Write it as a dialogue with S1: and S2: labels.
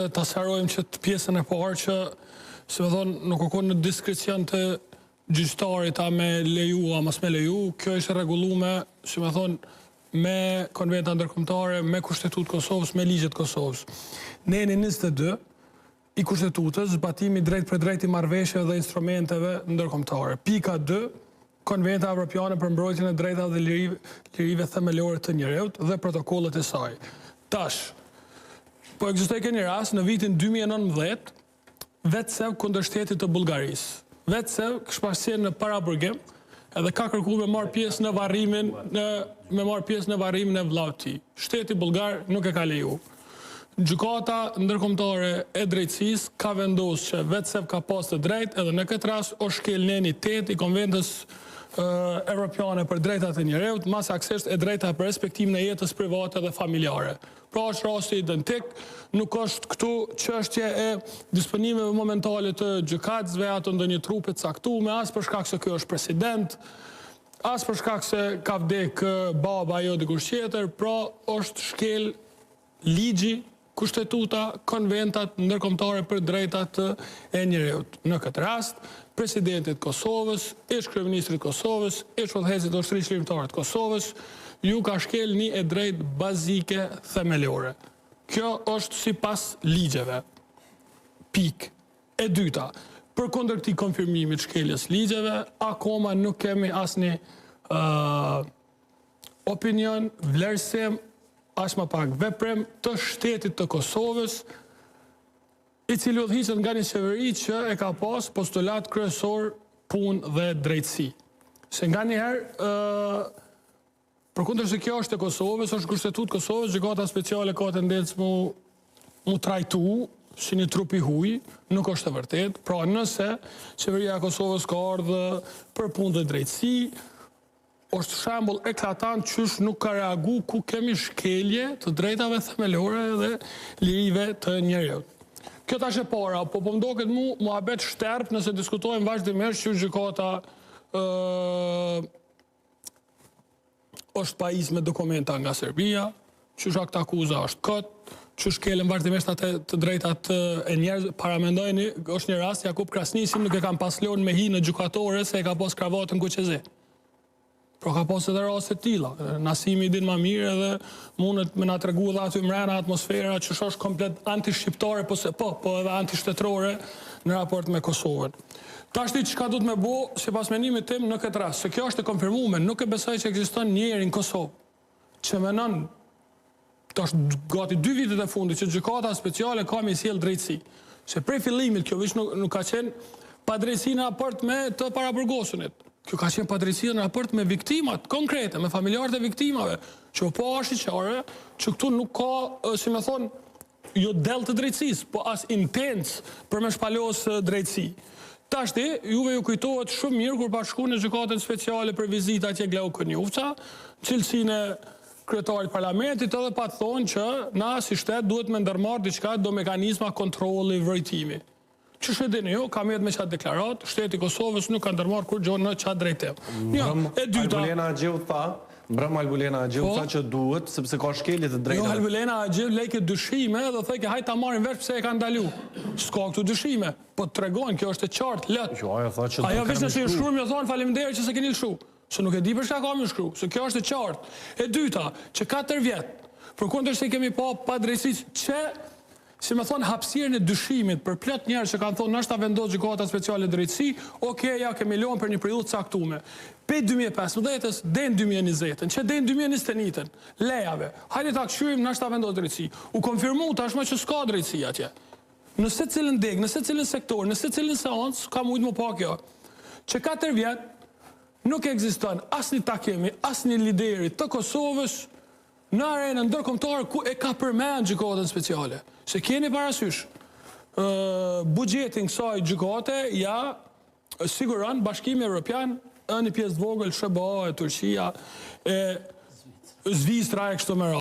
S1: Ta sqarojmë që të pjesën e parë që, si më thonë, nuk o konë në diskrecion të gjyqtarit a me leju a mos me leju, kjo ishte rregulluar, si më thonë, me konventa ndërkombëtare, me Kushtetutë Kosovës, me ligjet Kosovës. Ne jeni 22 i Kushtetutës, zbatimi drejt për drejt i marrëveshjeve dhe instrumenteve ndërkombëtare. Pika 2, Konventa Evropiane për mbrojtjen e drejtave dhe lirive themelore të njerëzit dhe protokollet e saj. Tash, po ekzistoi një rast në vitin 2019, vetëse kundër shtetit të Bullgarisë. Vetëse kishte pasur në paraburgim, edhe ka kërkuar me marr pjesë në varrimin e vllaut të tij. Shteti bullgar nuk e ka leju. Gjykata ndërkombëtare e drejtësisë ka vendosur që vetëse ka pas të drejtë, edhe në këtë rast o shkel neni 8 i Konventës Evropiane për drejtat e njerëzit, mas aksesht e drejta për respektimin e jetës private dhe familjare. Pra është rasti identik, nuk është këtu çështje e disponimeve momentale të gjykatësve ato ndonjë trupe të caktuar, as për shkak se ky është president, as për shkak se ka vdek baba ajo dikush tjetër, pra është shkel ligji, kushtetuta, konventat ndërkombëtare për drejtat e njerëzit. Në këtë rast, presidentit Kosovës, ish-kryeministrit Kosovës, ish-udhëheqësit të ushtrisë shërbimtare të Kosovës, ju ka shkel një e drejtë bazike themelore. Kjo është sipas ligjeve. Pikë. E dyta, përkundër këtij konfirmimit shkeljes ligjeve, akoma nuk kemi asnjë opinion, vlerësim, as më pak veprim të shtetit të Kosovës, i cili udhëhiqet nga një qeveri që e ka pas postulat kryesor punë dhe drejtësi. Se nganjëherë, përkundër se kjo është e Kosovës, është Kushtetutë Kosovës, gjykata speciale ka tendencë mu trajtu si një trup i huaj, nuk është e vërtetë. Pra nëse qeveria e Kosovës ka ardhur për punë dhe drejtësi, është shembull eklatant qysh nuk ka reagu ku kemi shkelje të drejtave themelore dhe lirive të njerëzit. Kjo tash e para, po mdoket muhabet shterp nëse diskutojmë vazhdimisht që gjykata është pajisë me dokumenta nga Serbia, që akta akuza është kot, që shkelen vazhdimisht atë të drejtat e njerëzve. Paramendojeni, është një rast Jakub Krasnisi nuk e kam pas lënë me hi në gjykatore se e ka pas kravatën kuqeze. Pro ka pas edhe raste të tilla. Nasimi din më mirë edhe mundet me na tregu edhe aty mrena atmosfera që është komplet anti-shqiptare, po edhe anti-shtetërore në raport me Kosovën. Tash ti çka duhet me bë, sipas menimit tim në këtë rast, se kjo është e konfirmuar, nuk e besoj që ekziston njëri në Kosovë që menon tash gati 2 vitet e fundit që gjykata speciale ka me sjell drejtësi. Se prej fillimit kjo veç nuk ka qenë padrejtësi në raport me të paraburgosunit. Kjo ka qenë padrejtësi në raport me viktimat konkrete, me familjarët e viktimave, që po është i qarë, që këtu nuk ka, si me thonë, jo del të drejtësisë, po as intens për me shpalos drejtësi. Tashti, juve ju kujtohet shumë mirë kur pa shku në gjykatën speciale për vizita atje Glau Konjufca, cilësinë e kryetarit parlamentit, edhe pa të thonë që na si shtet duhet me ndërmarrë diçka do mekanizma kontrolli vrojtimi. Që shedini ju, kam jetë me qatë deklarat, shteti Kosovës nuk ka ndërmarrë kur gjonë në qatë drejtim. E dyta...
S2: Mbrëm Albulena Agjiu tha që duhet, sepse ka shkelje të drejtave.
S1: Jo, Albulena Agjiu lejke dyshime dhe thëjke hajtë ta marim vesh pëse e ka ndalu. S'ka këtu dyshime, po të tregojnë, kjo është e qartë, lëtë. Ajo vesh nëse ju shkruar, më thonë faleminderit që se keni lëshu. Se nuk e di për shka ka më shkru, se kjo është e qartë. E dyta, që 4 vjetë, përkundër se kemi pa drejtësi që si me thonë hapësirën e dyshimit për plot njerëz që kanë thonë nështë ta vendos gjykata speciale drejtësi, ja kemi lënë për një periudhë caktuar. Pe 2015-ës deri në 2020-ën, që deri në 2021-ën, lejave, hajde ta këshyrim nështë ta vendos drejtësi. U konfirmu tashmë që s'ka drejtësi atje. Në secilin deg, në secilin sektor, në secilin seancë, ka mujtë më pa kjo. Që 4 vjet nuk ekziston asnjë takimi, asnjë lideri të Kosovës në arenën ndërkombëtare ku e ka përmend gjykatën speciale. Se keni parasysh, buxhetin kësaj gjykate ja siguron Bashkimi Evropian, një pjesë të vogël SBA, Turqia, Zvicra e kështu me radhë.